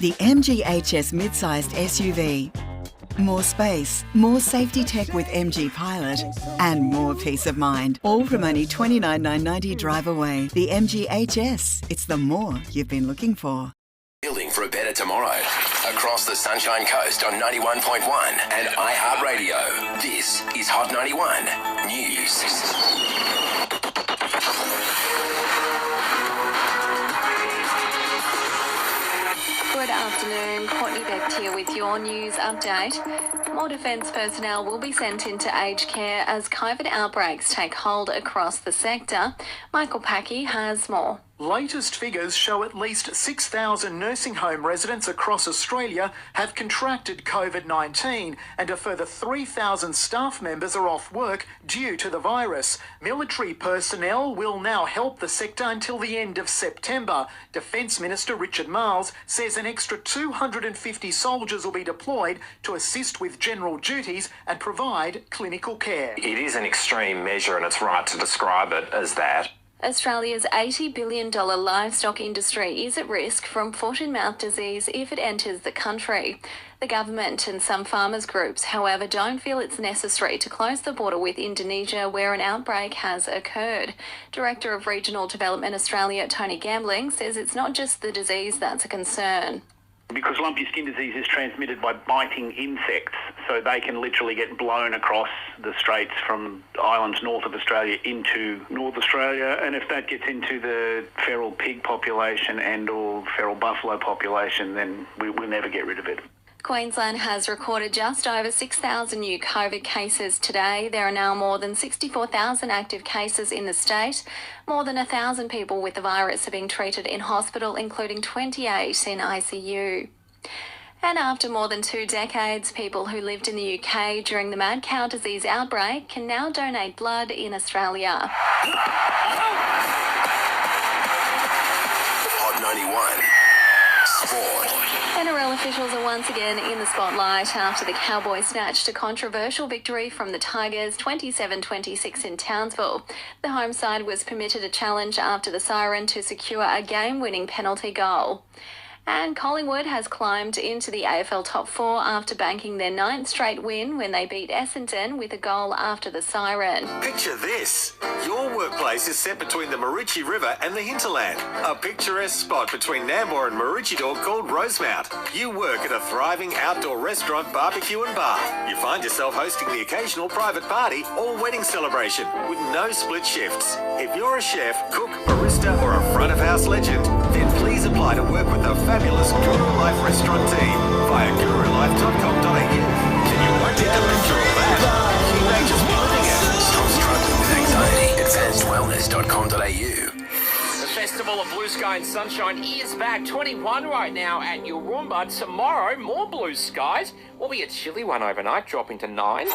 The MG mid-sized SUV. More space, more safety tech with MG Pilot, and more peace of mind. All from only $29,990 drive away. The MG it's the more you've been looking for. Building for a better tomorrow. Across the Sunshine Coast on 91.1 and iHeartRadio. This is Hot 91 News. Good afternoon, Courtney Beck here with your news update. More defence personnel will be sent into aged care as COVID outbreaks take hold across the sector. Michael Packy has more. Latest figures show at least 6,000 nursing home residents across Australia have contracted COVID-19 and a further 3,000 staff members are off work due to the virus. Military personnel will now help the sector until the end of September. Defence Minister Richard Marles says an extra 250 soldiers will be deployed to assist with general duties and provide clinical care. It is an extreme measure and it's right to describe it as that. Australia's $80 billion livestock industry is at risk from foot-and-mouth disease if it enters the country. The government and some farmers groups, however, don't feel it's necessary to close the border with Indonesia where an outbreak has occurred. Director of Regional Development Australia, Tony Gambling, says it's not just the disease that's a concern. Because lumpy skin disease is transmitted by biting insects, so they can literally get blown across the straits from islands north of Australia into North Australia, and if that gets into the feral pig population and or feral buffalo population, then we'll never get rid of it. Queensland has recorded just over 6,000 new COVID cases today. There are now more than 64,000 active cases in the state. More than 1,000 people with the virus are being treated in hospital, including 28 in ICU. And after more than 2 decades, people who lived in the UK during the mad cow disease outbreak can now donate blood in Australia. Hot 91 Sport. NRL officials are once again in the spotlight after the Cowboys snatched a controversial victory from the Tigers 27-26 in Townsville. The home side was permitted a challenge after the siren to secure a game-winning penalty goal. And Collingwood has climbed into the AFL top 4 after banking their 9th straight win when they beat Essendon with a goal after the siren. Picture this. Your workplace is set between the Maroochy River and the hinterland. A picturesque spot between Nambour and Maroochydore called Rosemount. You work at a thriving outdoor restaurant, barbecue and bar. You find yourself hosting the occasional private party or wedding celebration with no split shifts. If you're a chef, cook, barista or a front of house legend, then please apply to work with the fabulous Guru Life restaurant team via gurulife.com.au. Can you work the director of that? Teenagers be living it. Stop struggling with anxiety. AdvancedWellness.com.au. The Festival of Blue Sky and Sunshine is back. 21 right now at Yulrumba. Tomorrow, more blue skies. Will be a chilly one overnight, dropping to 9.